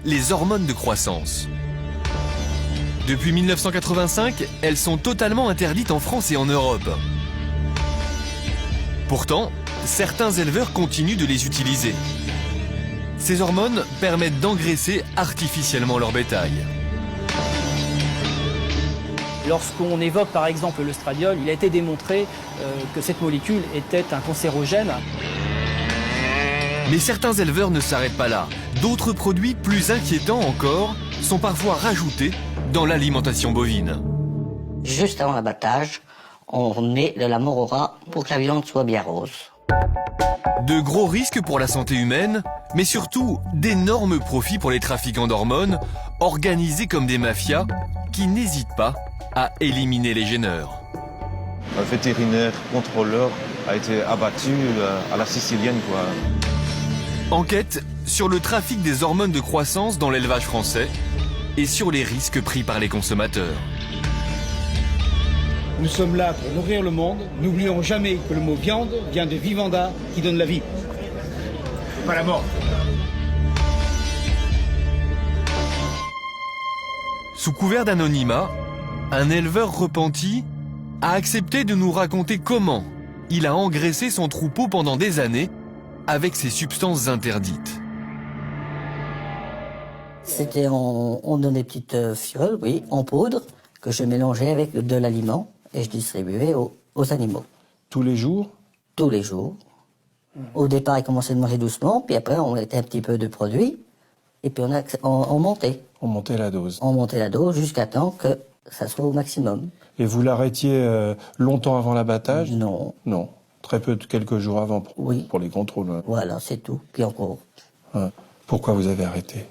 les hormones de croissance. Depuis 1985, elles sont totalement interdites en France et en Europe. Pourtant, certains éleveurs continuent de les utiliser. Ces hormones permettent d'engraisser artificiellement leur bétail. Lorsqu'on évoque par exemple le stradiol, il a été démontré que cette molécule était un cancérogène. Mais certains éleveurs ne s'arrêtent pas là. D'autres produits plus inquiétants encore sont parfois rajoutés dans l'alimentation bovine. Juste avant l'abattage, on met de la morora pour que la viande soit bien rose. De gros risques pour la santé humaine, mais surtout d'énormes profits pour les trafiquants d'hormones, organisés comme des mafias qui n'hésitent pas à éliminer les gêneurs. Un vétérinaire contrôleur a été abattu à la sicilienne, quoi. Enquête sur le trafic des hormones de croissance dans l'élevage français et sur les risques pris par les consommateurs. Nous sommes là pour nourrir le monde. N'oublions jamais que le mot viande vient de vivanda, qui donne la vie, pas la mort. Sous couvert d'anonymat, un éleveur repenti a accepté de nous raconter comment il a engraissé son troupeau pendant des années avec ces substances interdites. C'était on donne des petites fioles, oui, en poudre, que je mélangeais avec de l'aliment et je distribuais aux animaux. Tous les jours? Tous les jours. Au départ, ils commençaient de manger doucement, puis après, on mettait un petit peu de produit, et puis on montait. On montait la dose. On montait la dose jusqu'à temps que ça soit au maximum. Et vous l'arrêtiez longtemps avant l'abattage? Non. Non. Très peu, quelques jours avant Oui. Pour les contrôles. Voilà, c'est tout. Puis encore. Pourquoi vous avez arrêté?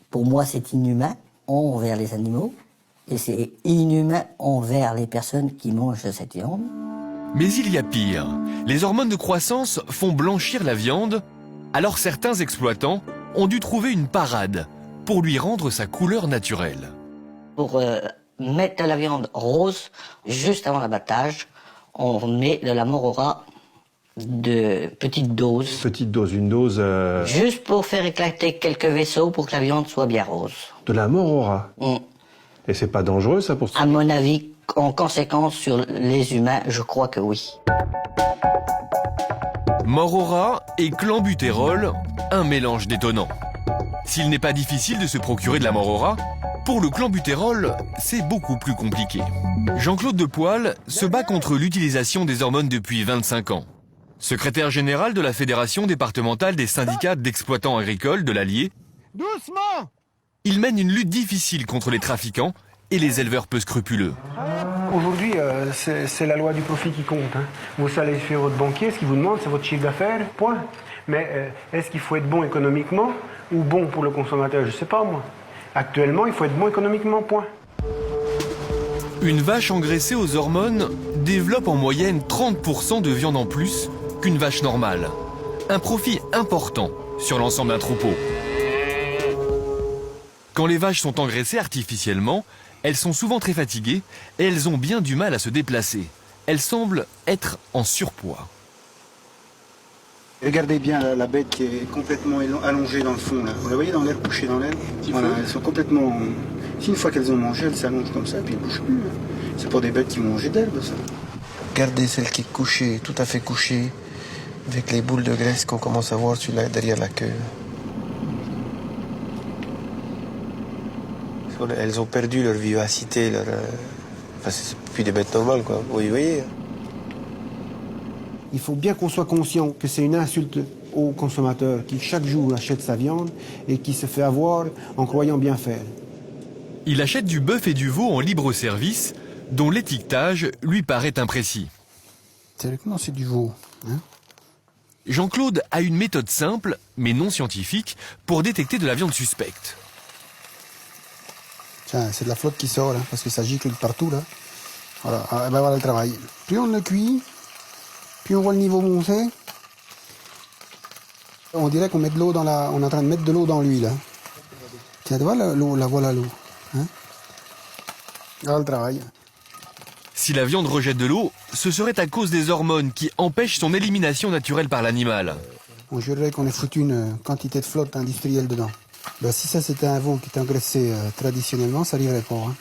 Pour moi, c'est inhumain envers les animaux et c'est inhumain envers les personnes qui mangent cette viande. Mais il y a pire. Les hormones de croissance font blanchir la viande, alors certains exploitants ont dû trouver une parade pour lui rendre sa couleur naturelle. Pour mettre de la viande rose, juste avant l'abattage, on met de la morora de petite dose. Petite dose, une dose... Juste pour faire éclater quelques vaisseaux pour que la viande soit bien rose. De la morora. Et c'est pas dangereux, ça, pour ça? À mon avis, en conséquence sur les humains, je crois que oui. Morora et clenbutérol, un mélange détonnant. S'il n'est pas difficile de se procurer de la morora, pour le clenbutérol, c'est beaucoup plus compliqué. Jean-Claude Depoil se bat contre l'utilisation des hormones depuis 25 ans. Secrétaire général de la Fédération départementale des syndicats d'exploitants agricoles de l'Allier, doucement, il mène une lutte difficile contre les trafiquants et les éleveurs peu scrupuleux. Aujourd'hui, c'est la loi du profit qui compte. Vous allez chez votre banquier, ce qu'il vous demande, c'est votre chiffre d'affaires, point. Mais est-ce qu'il faut être bon économiquement ou bon pour le consommateur? Je ne sais pas, moi. Actuellement, il faut être bon économiquement, point. Une vache engraissée aux hormones développe en moyenne 30% de viande en plus qu'une vache normale. Un profit important sur l'ensemble d'un troupeau. Quand les vaches sont engraissées artificiellement, elles sont souvent très fatiguées et elles ont bien du mal à se déplacer. Elles semblent être en surpoids. Regardez bien la bête qui est complètement allongée dans le fond. Là. Vous la voyez dans l'air, couchée dans l'air? Voilà, elles sont complètement... Si une fois qu'elles ont mangé, elles s'allongent comme ça, puis elles ne bougent plus. C'est pour des bêtes qui mangent d'herbe, ça. Regardez celle qui est couchée, tout à fait couchée, avec les boules de graisse qu'on commence à voir derrière la queue. Elles ont perdu leur vivacité, Enfin, c'est plus des bêtes normales, quoi. Vous voyez. Il faut bien qu'on soit conscient que c'est une insulte aux consommateurs qui chaque jour achète sa viande et qui se fait avoir en croyant bien faire. Il achète du bœuf et du veau en libre service, dont l'étiquetage lui paraît imprécis. Théoriquement, c'est du veau. Jean-Claude a une méthode simple, mais non scientifique, pour détecter de la viande suspecte. Tiens, c'est de la flotte qui sort, là, parce que ça gicle partout, là. Voilà, et ben voilà le travail. Plus on le cuit, plus on voit le niveau monter. On dirait qu'on met de l'eau dans la... On est en train de mettre de l'eau dans l'huile. Tiens, tu vois l'eau, là, voilà l'eau. Voilà le travail. Si la viande rejette de l'eau, ce serait à cause des hormones qui empêchent son élimination naturelle par l'animal. On jurerait qu'on ait foutu une quantité de flotte industrielle dedans. Ben, si ça c'était un veau qui était engraissé traditionnellement, ça n'arriverait pas. Hein.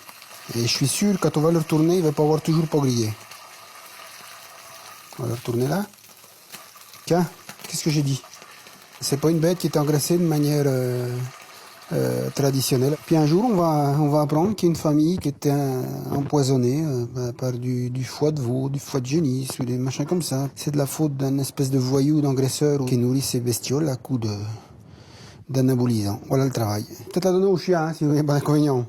Et je suis sûr, quand on va le retourner, il va pas avoir toujours pas grillé. On va le retourner là. Tiens, qu'est-ce que j'ai dit? C'est pas une bête qui est engraissée de manière traditionnelle. Puis un jour, on va apprendre qu'il y a une famille qui était empoisonnée par du foie de veau, du foie de génisse ou des machins comme ça. C'est de la faute d'un espèce de voyou, d'engraisseur qui nourrit ces bestioles à coups d'anabolisants. Voilà le travail. Peut-être la donner au chien, hein, si vous n'avez pas d'inconvénient.